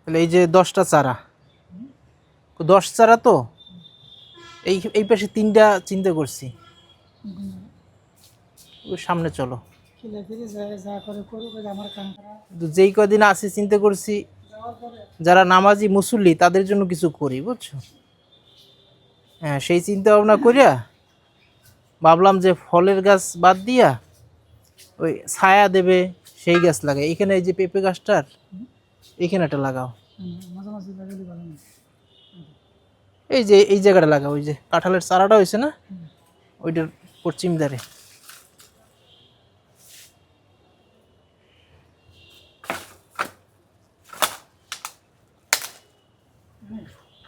তাহলে এই যে 10টা চারা, 10 চারা তো এই পাশে 3টা চিন্তা করছি। ওই সামনে চলো, যেই কদিন আছে চিন্তা করছি যারা নামাজি মুসল্লি তাদের জন্য কিছু করি, বুঝছো? হ্যাঁ, সেই চিন্তা ভাবনা করিয়া ভাবলাম যে ফলের গাছ বাদ দিয়া ওই ছায়া দেবে সেই গাছ লাগাই। এখানে এই যে পেঁপে গাছটার এখানে একটা লাগাও, এই যে এই জায়গাটা লাগাও, ওই যে কাঁঠালের চারাটা হয়েছে না, ওইটার পশ্চিম ধারে।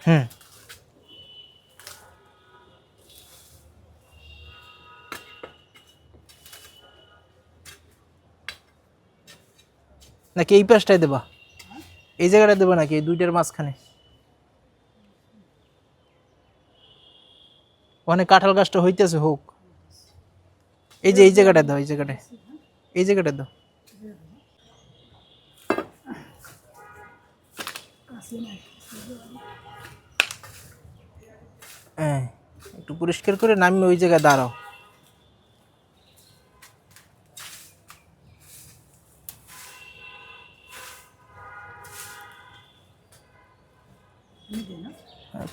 হুম, নাকি এই পাশটায় দেবা, এই জায়গাটা দেবা নাকি এই দুইটার মাঝখানে? ওখানে কাঁঠাল গাছটা হইতেছে, হোক। এই যে এই জায়গাটা দাও, এই জায়গাটায়, এই জায়গাটা দাও। হ্যাঁ, একটু পরিষ্কার করে নামিয়ে ওই জায়গায় দাঁড়াও।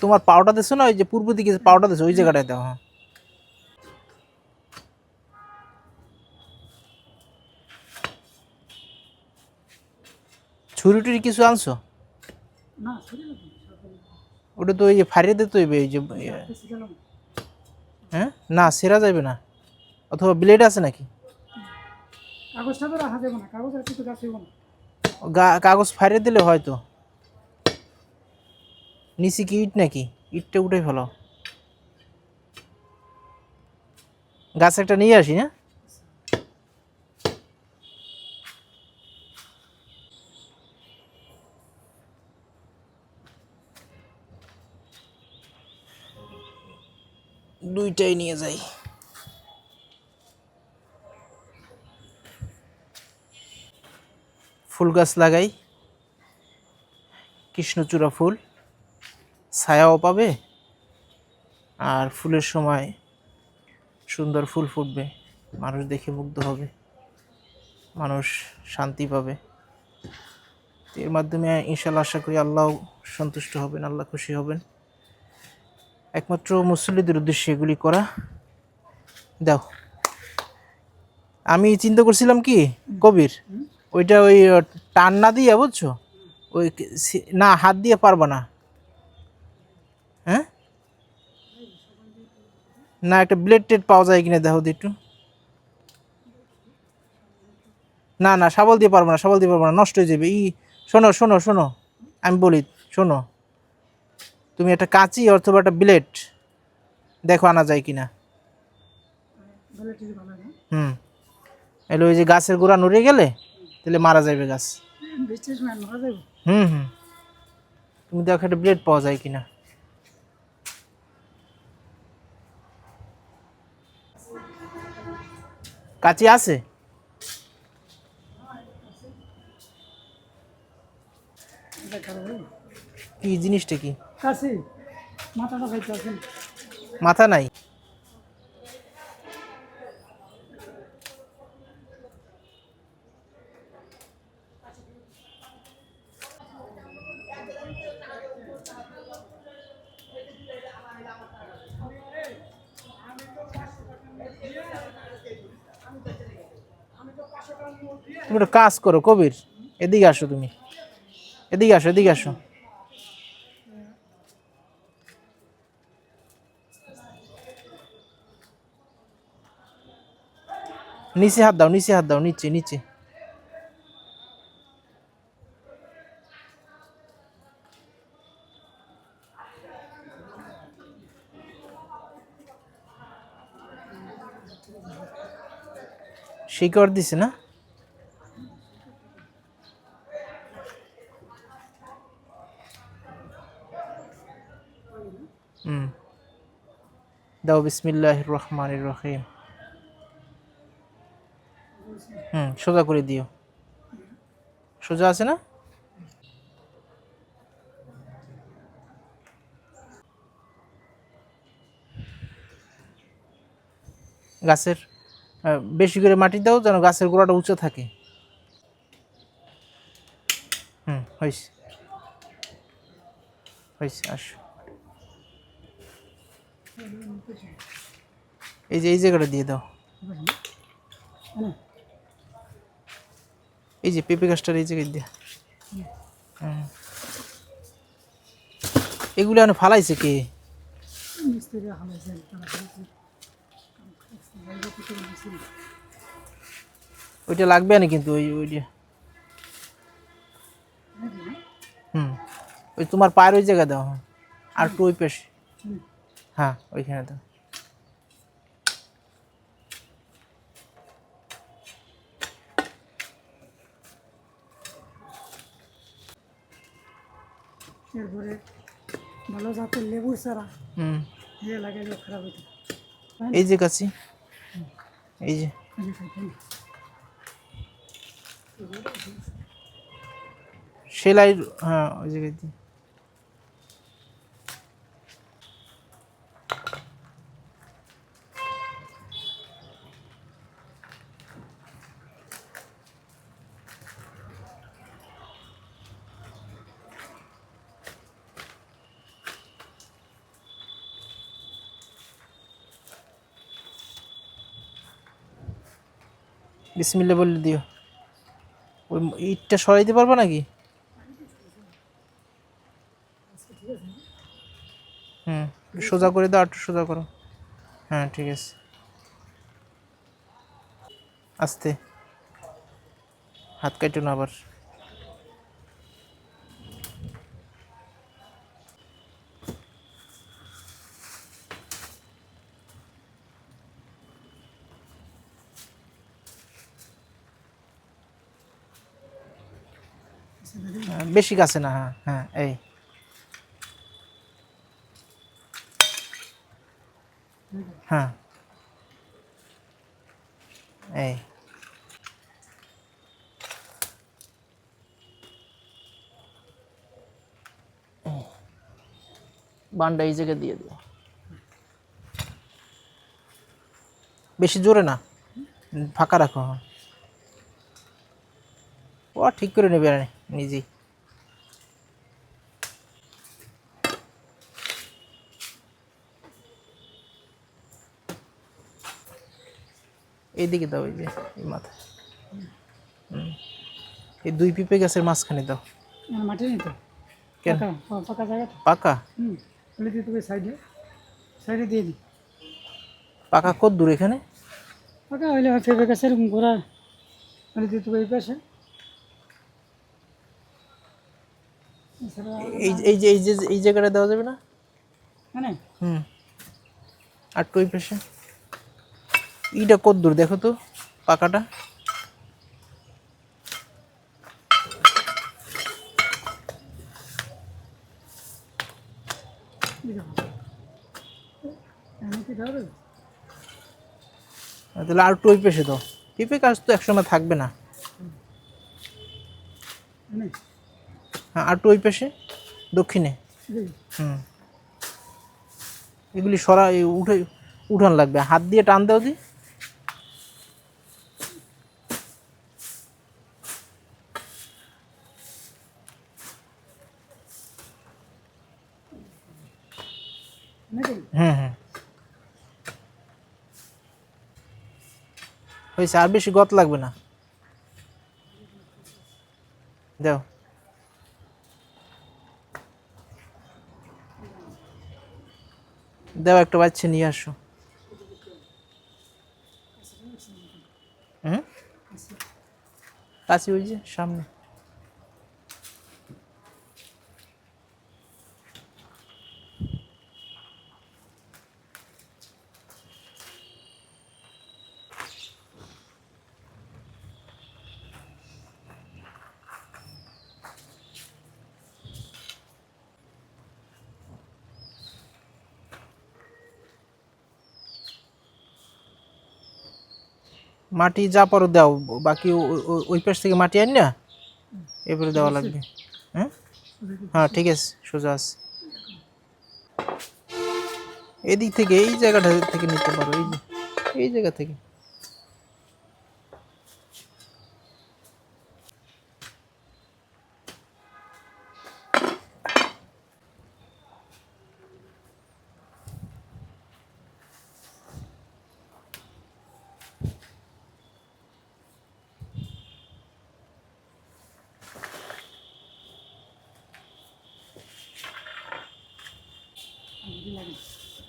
তোমার পাউডার দিছো না, ওই যে পূর্ব দিকে পাউডার দিছো ওই জায়গাটায় দাও। হ্যাঁ, ছুরি টুরি কিছু আনছো? ওটা তো ওই যে ফাড়িয়ে দিতে হইবে, এই যে হ্যাঁ, না সেরা যাবে না, অথবা ব্লেড আছে নাকি? কাগজ ফাড়িয়ে দিলে হয়তো। নিচে কি ইট নাকি? ইটটা উঠে ফেলো। গাছ একটা নিয়ে আসি, হ্যাঁ। দুইটাই নিয়ে যাই। ফুল গাছ লাগাই, কৃষ্ণচূড়া ফুল, ছায়াও পাবে আর ফুলের সময় সুন্দর ফুল ফুটবে, মানুষ দেখে মুগ্ধ হবে, মানুষ শান্তি পাবে। এর মাধ্যমে ইনশাল্লাহ আশা করি আল্লাহ সন্তুষ্ট হবেন, আল্লাহ খুশি হবেন। একমাত্র মুসল্লিদের উদ্দেশ্যে এগুলি করা। দাও। আমি চিন্তা করছিলাম কি কবির, ওইটা ওই টান না দিয়ে, বুঝছো, ওই না হাত দিয়ে পারবা না। হ্যাঁ, না একটা ব্লেড টেড পাওয়া যায় কিনা দেখো তো একটু। না না, শাবল দিয়ে পারবো না, শাবল দিয়ে পারবো না, নষ্ট হয়ে যাবে। শোনো শোনো শোনো, আমি বলি, শোনো, তুমি একটা কাঁচি অথবা একটা ব্লেড দেখো আনা যায় কিনা। হুম, এলে ওই যে গাছের গোড়া নড়ে গেলে তাহলে মারা যাবে গাছ। হুম হুম, তুমি দেখো একটা ব্লেড পাওয়া যায় কিনা। কাঁচি আছে? কি জিনিসটা কি? মাথা নাই? তুমি একটা কাজ করো কবির, এদিকে আসো, তুমি এদিকে আসো, এদিকে আসো। নিচে হাত দাও, নিচে হাত দাও, নিচে নিচে। শিকড় দিছে না? হুম, দাও। বিসমিল্লাহির রহমানির রহিম। হুম, সোজা করে দিও, সোজা আছে না? গাছের বেশি করে মাটি দাও যেন গাছের গোড়াটা উঁচু থাকে। হয়েছে হয়েছে, আসো। এই যে এই জায়গাটা দিয়ে দাও, এই যে পেঁপে গাছটার এই জায়গায় দিয়ে। এগুলো এখন ফালাইছে কে? ওইটা লাগবে না কিন্তু ওইটা ওই তোমার পায়ের ওই জায়গা দাও, আর একটু ওই পাশে, হ্যাঁ ওইখানে দাও। এরপরে ভালো জাতের লেবুর চারা দিয়ে লাগাইলে খারাপ হইতো। এই যে কাছি, এই যে সেলাই, হ্যাঁ ওই জায়গায় দিয়ে। বিসমিল্লা বলে দিও। ওই ইটটা সরাইতে পারবো নাকি? সোজা করে দাও, একটু সোজা করো। হ্যাঁ ঠিক আছে, আস্তে, হাত কাটো না আবার। বেশি কাছে না, হ্যাঁ হ্যাঁ, এই হ্যাঁ এই বান্ডা এই জায়গায় দিয়ে দিও, বেশি জোরে না, ফাঁকা রাখো। ও ঠিক করে নেবে নিজেই। এইদিকে দাও, এই যে এই মাথায়, এই দুই পিঁপে গাছের মাঝখানে দাও। মাটি নেই তো, কেন? ফাঁকা জায়গা তো। পাকা? বলে দিয়ে তুমি সাইডে সাইডে দিয়ে দিই। পাকা কত দূর এখানে? ফাঁকা হইলে পেঁপে গাছের গোড়া বলে দিয়ে তুমি এই পাশে। এই এই যে এই যে এই জায়গাটা দেওয়া যাবে না? মানে আর টুই পাশে ইটা কত দূর দেখো তো, পাকাটা। তাহলে আর টুই পাশে দাও, পিঁপে গাছ তো একসময় থাকবে না। হ্যাঁ আর টুই পাশে দক্ষিণে। এগুলি উঠান লাগবে, হাত দিয়ে টান দাও দি। হয়েছে, আর বেশি গত লাগবে না, দাও। দাও একটা বাচ্চা নিয়ে আসো। কাছে ওই যে সামনে। মাটি যা পারো দাও, বাকি ওই পাশ থেকে মাটি আন না, এবারে দেওয়া লাগবে। হ্যাঁ হ্যাঁ ঠিক আছে, সোজা আছে। এদিক থেকে এই জায়গাটা থেকে নিতে পারো, এই যে এই জায়গা থেকে।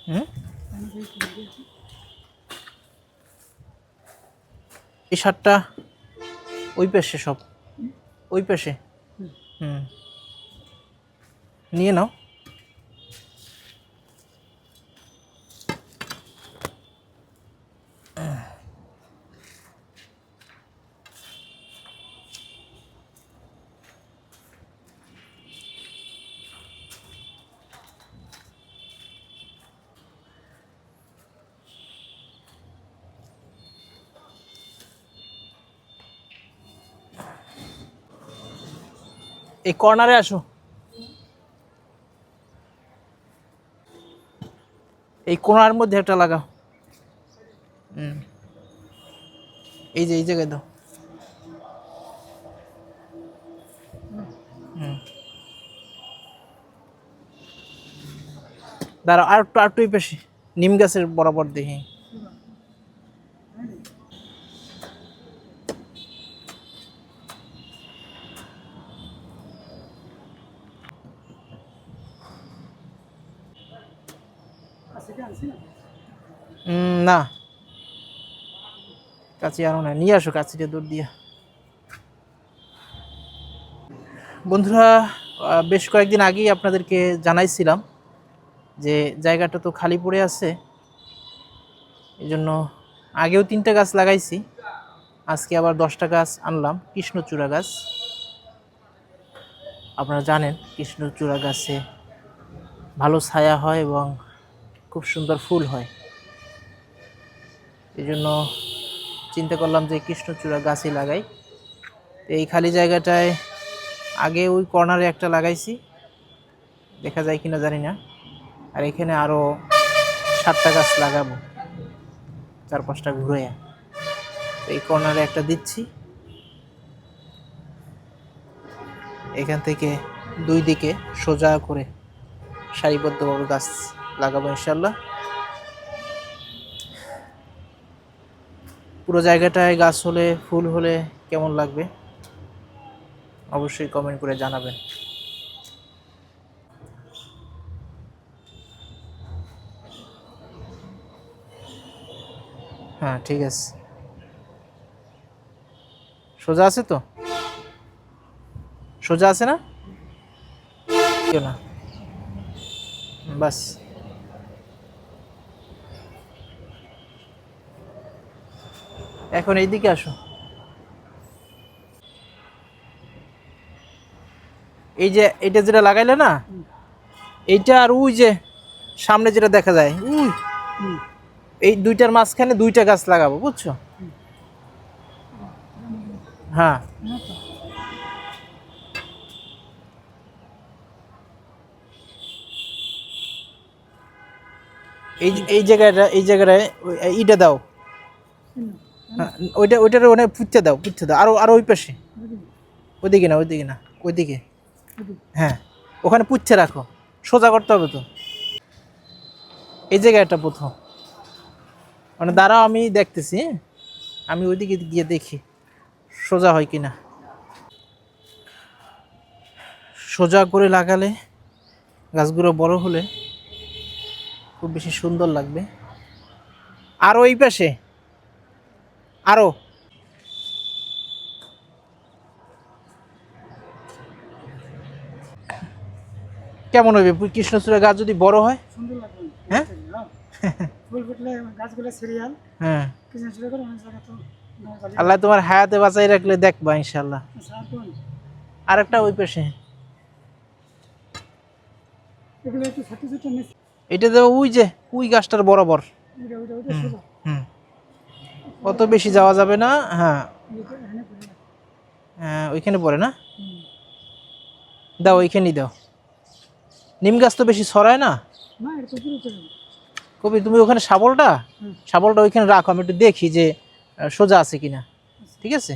হুম, এই শার্টটা ওই পাশে সব, ওই পাশে। হুম, নিয়ে নাও। এই কর্নারে আসো, এই কোণার মধ্যে একটা লাগাও। হুম, এই যে এই জায়গায় দাও। হুম, দাঁড়াও, আর একটু এই পাশে নিম গাছের বরাবর দেখি। না, কাছে আনো না, নিয়ে আসো কাছিটা দূর দিয়া। বন্ধুরা, বেশ কয়েকদিন আগেই আপনাদেরকে জানাইছিলাম যে জায়গাটা তো খালি পড়ে আছে, এই জন্য আগেও 3টা গাছ লাগাইছি, আজকে আবার 10টা গাছ আনলাম কৃষ্ণচূড়া গাছ। আপনারা জানেন কৃষ্ণচূড়া গাছে ভালো ছায়া হয় এবং খুব সুন্দর ফুল হয়, এই জন্য চিন্তা করলাম যে কৃষ্ণচূড়া গাছই লাগাই। এই খালি জায়গাটায় আগে ওই কর্নারে একটা লাগাইছি, দেখা যায় কিনা জানি না, আর এখানে আরও 7টা গাছ লাগাবো 4-5টা ঘুরে। এই কর্নারে একটা দিচ্ছি, এখান থেকে 2 দিকে সোজা করে সারিবদ্ধভাবে গাছ লাগাবো ইনশাল্লাহ। পুরো জায়গাটায় গাছ হলে, ফুল হলে কেমন লাগবে অবশ্যই কমেন্ট করে জানাবেন। হ্যাঁ, ঠিক আছে, সোজা আছে তো, সোজা আছে না, কেউ না, বাস। এখন এইদিকে আসো, এই যে এটা যেটা লাগাইলে না, এইটা আর ওই যে সামনে যেটা দেখা যায় ওই, এই 2টার মাঝখানে 2টা গাছ লাগাবো, বুঝছো? হ্যাঁ, এই জায়গাটা, এই জায়গাটায় ইটা দাও। হ্যাঁ, ওইটার ওখানে পুঁততে দাও, পুঁততে দাও, আরো ওই পাশে, ওইদিকে না, ওইদিকে না, ওইদিকে। হ্যাঁ, ওখানে পুঁততে রাখো, সোজা করতে হবে তো। এই জায়গাটা প্রথম, মানে দাঁড়াও আমি দেখতেছি, আমি ওইদিকে গিয়ে দেখি সোজা হয় কিনা। সোজা করে লাগালে গাছগুলো বড় হলে খুব বেশি সুন্দর লাগবে। আরও এই পাশে, আরও কেমন হবে কৃষ্ণচূড়া গাছ যদি বড় হয়? সুন্দর লাগবে। হ্যাঁ, ফুল ফুটলে গাছগুলো সিরিয়াল হ্যাঁ, কৃষ্ণচূড়া করে অনেক জায়গা তো আল্লাহ তোমার হায়াতে বাঁচাই রাখলে দেখবা ইনশাল্লাহ। আরেকটা ওই পাশে, এগুলো একটু ছোট ছোট মিস, এটা দেবো ওই যে ওই গাছটার বরাবর। ওইটা ওইটা ওইটা সোজা হুম, অত বেশি যাওয়া যাবে না। হ্যাঁ, এখানে পড়ে না। হ্যাঁ, ওইখানে পড়ে না, দাও ওইখানেই দাও। নিম গাছ তো বেশি ছড়ায় না। না এটা তো পুরো চলে কবি তুমি ওখানে শাবলটা ওইখানে রাখো, আমি একটু দেখি যে সোজা আছে কিনা। ঠিক আছে।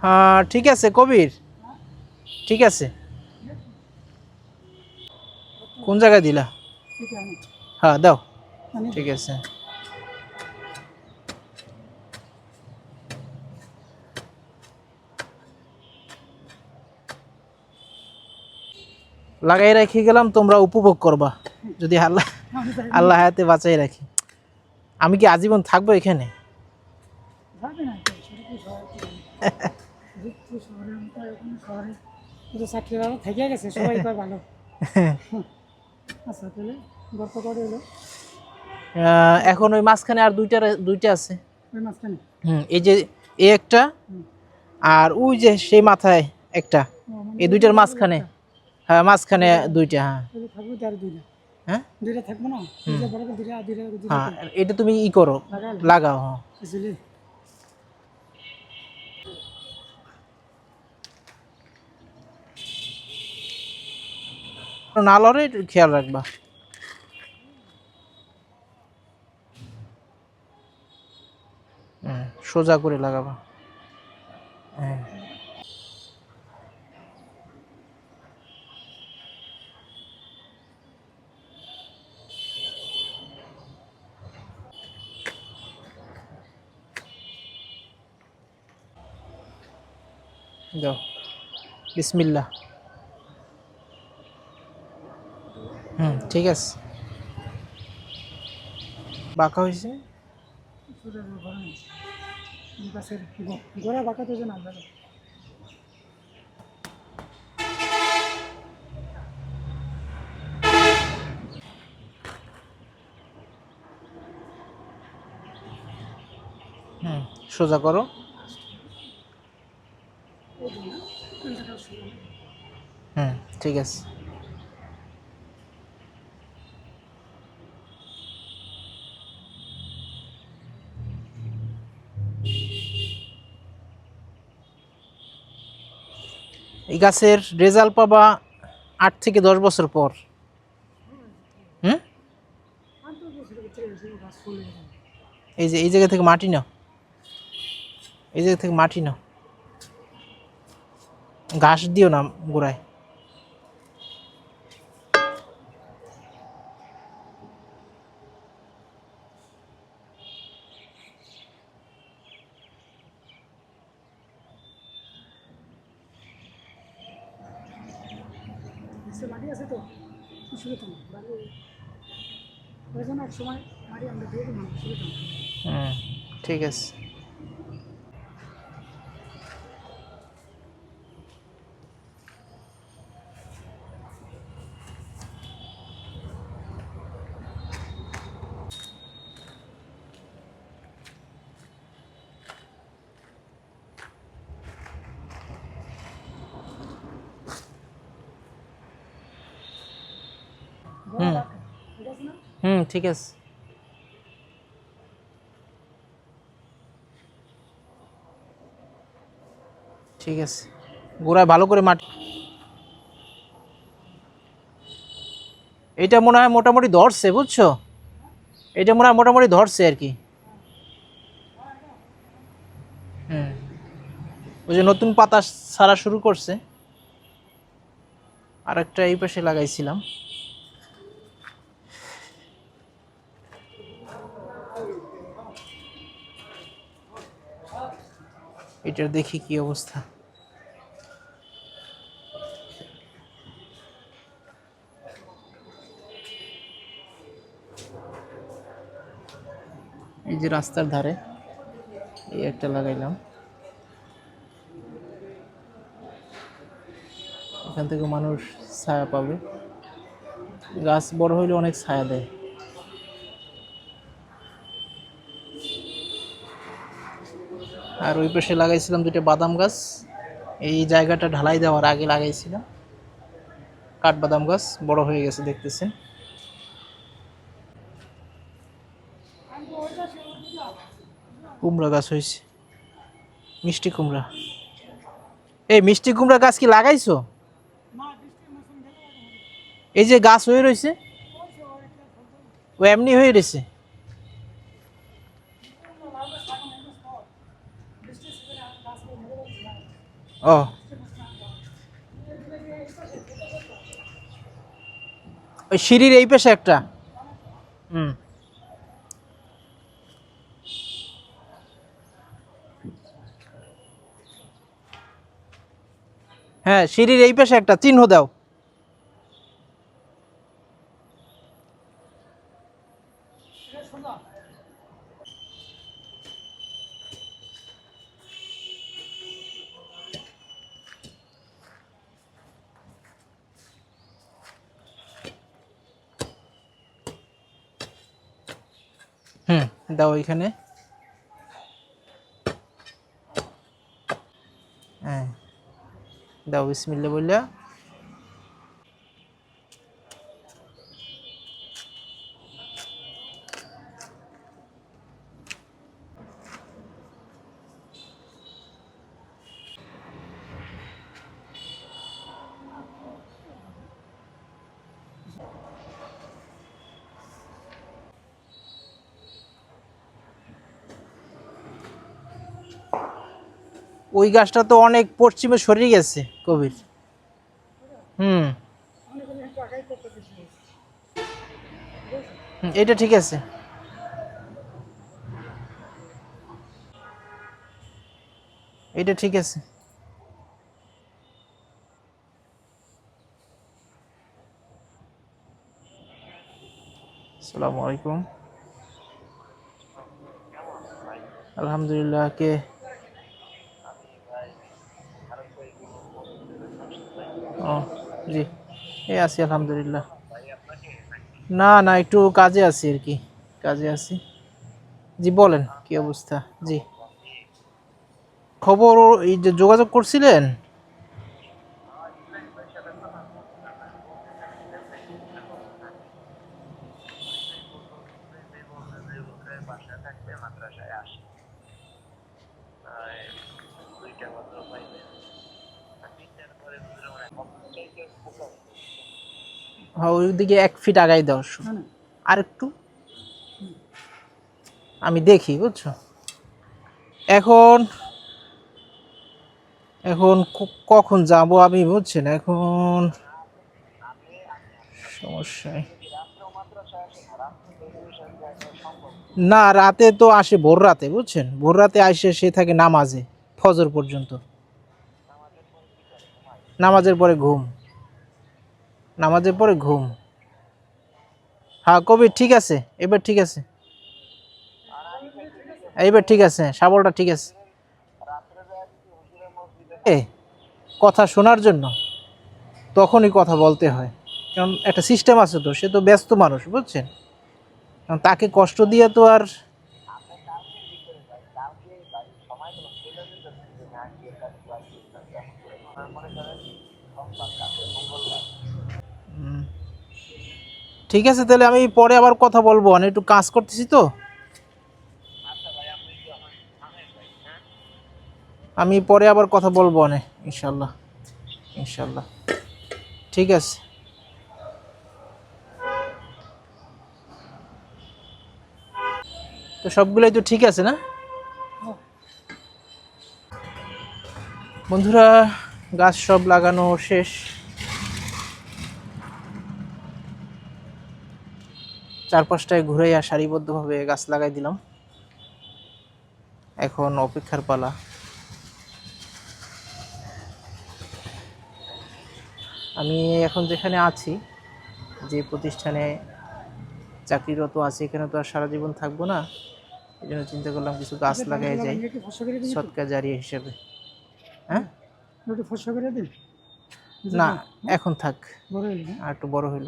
হ্যাঁ ঠিক আছে কবির, ঠিক আছে। কোন জায়গায় দিলা? ঠিক আছে হ্যাঁ দাও, আমি ঠিক আছে। লাগাই রাখি গেলাম, তোমরা উপভোগ করবা যদি আল্লাহ আমি যাই আল্লাহ হায়াতে বাঁচাই রাখি। আমি কি আজীবন থাকবো এখানে? যাবে না তো, সেটা কি শহরে কি জানি। যেহেতু শহরের মতো এখন শহরে শুধু চাকরিওয়ালা থেকে গেছে, সবাই কয় ভালো। আচ্ছা তাহলে গল্প করে এলো এখন ওই মাঝখানে আর দুইটা আছে। ওই মাঝখানে। এই যে এই একটা, হুম। আর ওই যে সেই মাথায় একটা, ও, মানে এই দুইটার ওই মাঝখানে। একটা। হ্যাঁ মাঝখানে দুইটা। হ্যাঁ তাহলে থাকবে তো আর দুইটা। হ্যাঁ দুইটা থাকবো না, দুইটা বরাবর দুইটা দুইটা দুইটা হ্যাঁ, এটা তুমি ই করো, লাগালে লাগাও। হ্যাঁ বুঝলি। না লড়ে একটু খেয়াল রাখবা। সোজা করে লাগাবা। হ্যাঁ দাও, বিসমিল্লাহ। ঠিক আছে। বাঁকা হয়েছে। সোজা ঘোরা নেই, গাছের গোড়া বাঁকা তো যে না যাবে। সোজা করো। ঠিক আছে। এই গাছের রেজাল্ট পাবা 8 থেকে 10 বছর পর। হুম এই যে এই জায়গা থেকে মাটি নাও, এই জায়গা থেকে মাটি নাও, ঘাস দিও না গোড়ায়। মাটি আছে তো, অসুবিধা নেই। বাড়ি প্রয়োজন এক সময় মাটি আমরা দিয়ে দিই, অসুবিধা নেই। ঠিক আছে। গোড়া বাঁকা, ঠিক আছে না? ঠিক আছে। ঠিক আছে, গোড়ায় ভালো করে মাটি। এটা মনে হয় মোটামুটি ধরছে, বুঝছো? এটা মনে হয় মোটামুটি ধরছে আর কি। ওই যে নতুন পাতা ছাড়া শুরু করছে। আর একটা এই পাশে লাগাইছিলাম। এটার দেখি কি অবস্থা। এই যে রাস্তার ধারে এই একটা লাগাইলাম, এখান থেকে মানুষ ছায়া পাবে। গাছ বড় হইলে অনেক ছায়া দেয়। আর ওই পাশে লাগাইছিলাম দুটো বাদাম গাছ। এই জায়গাটা ঢালাই দেওয়ার আগে লাগাইছিলাম কাঠবাদাম গাছ, বড় হয়ে গেছে দেখতেছেন। কুমড়া গাছ হয়েছে, মিষ্টি কুমড়া। এই মিষ্টি কুমড়া গাছ কি লাগাইছো? না বৃষ্টির মৌসুম গেলে হবে। এই যে গাছ হয়ে রয়েছে, ওই যে ওর একটা ফলতে ও এমনি হয়ে রয়েছে? লাউটা সামনে একটু স্পট বৃষ্টির সিজনে আমি গাছ করে মেরে দিয়েছিলাম। ও, ওই সিঁড়ির এই পাশে একটা। হুম, হ্যাঁ সিঁড়ির এই পাশে একটা চিহ্ন দাও। এটা সোজা। হুম, দাও এখানে। হ্যাঁ, দাও বিসমিল্লাহ বললা। ওই গাছটা তো অনেক পশ্চিমে সরে গেছে কবির। হুম, অনেক একটু আগাই করতে বেশি। এটা ঠিক আছে। এটা ঠিক আছে। আসসালামু আলাইকুম। আলহামদুলিল্লাহ। কে? ও জি, এই আছি আলহামদুলিল্লাহ। না না, একটু কাজে আছি আর কি, কাজে আছি। জি বলেন, কি অবস্থা? জি, খবর এই যে যোগাযোগ করছিলেন? হ্যাঁ, ওইদিকে 1 ফিট আগাই দাও না না আর একটু, আমি দেখি বুঝছো। এখন এখন কখন যাব আমি, বুঝছেন এখন সমস্যায়। না, রাতে তো আসে ভোর রাতে, বুঝছেন, ভোর রাতে আসে, সে থাকে নামাজে ফজর পর্যন্ত। নামাজের পরে ঘুম, নামাজের পরে ঘুম। হ্যাঁ কবির ঠিক আছে, এবার ঠিক আছে, এইবার ঠিক আছে, শাবলটা ঠিক আছে। এ কথা শোনার জন্য তখনই কথা বলতে হয়, কারণ একটা সিস্টেম আছে, তো সে তো ব্যস্ত মানুষ, বুঝছেন, কারণ তাকে কষ্ট দিয়ে তো আর। হুম, ঠিক আছে, তাহলে আমি পরে আবার কথা বলবো, আমি একটু কাজ করতেছি তো। আমি পরে আবার কথা বলবো অনেক, ইনশাল্লাহ, ইনশাল্লাহ। ঠিক আছে। তো সবগুলোই তো ঠিক আছে না বন্ধুরা? গাছ সব লাগানো শেষ, চারপাশটায় ঘুরাইয়া সারিবদ্ধভাবে গাছ লাগাই দিলাম। এখন অপেক্ষার পালা। আমি এখন যেখানে আছি, যে প্রতিষ্ঠানে চাকরিরত আছি, এখানে তো আর সারা জীবন থাকবো না, এই জন্য চিন্তা করলাম কিছু গাছ লাগাই যাই একটু ফসা করে দিবি তো? সৎকার জারিয়া হিসেবে। হ্যাঁ, একটু ফসা করে দিন। না এখন থাক, বড় হইল না? আর একটু বড় হইল,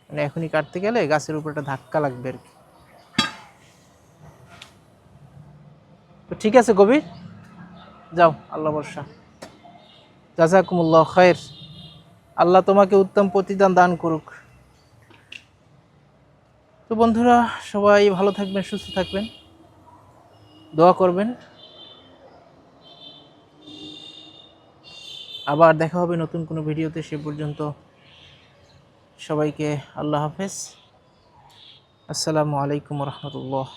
মানে এখনই কাটতে গেলে গাছের উপর একটা ধাক্কা লাগবে আর কি। তো ঠিক আছে কবির, যাও, আল্লাহ বর্ষা। জাযাকুমুল্লাহ খায়ের, আল্লাহ তোমাকে উত্তম প্রতিদান দান করুক। তো বন্ধুরা, সবাই ভালো থাকবেন, সুস্থ থাকবেন, দোয়া করবেন। আবার দেখা হবে নতুন কোনো ভিডিওতে। সে পর্যন্ত সবাইকে আল্লাহ হাফেজ। আসসালামু আলাইকুম রহমতুল্লাহ।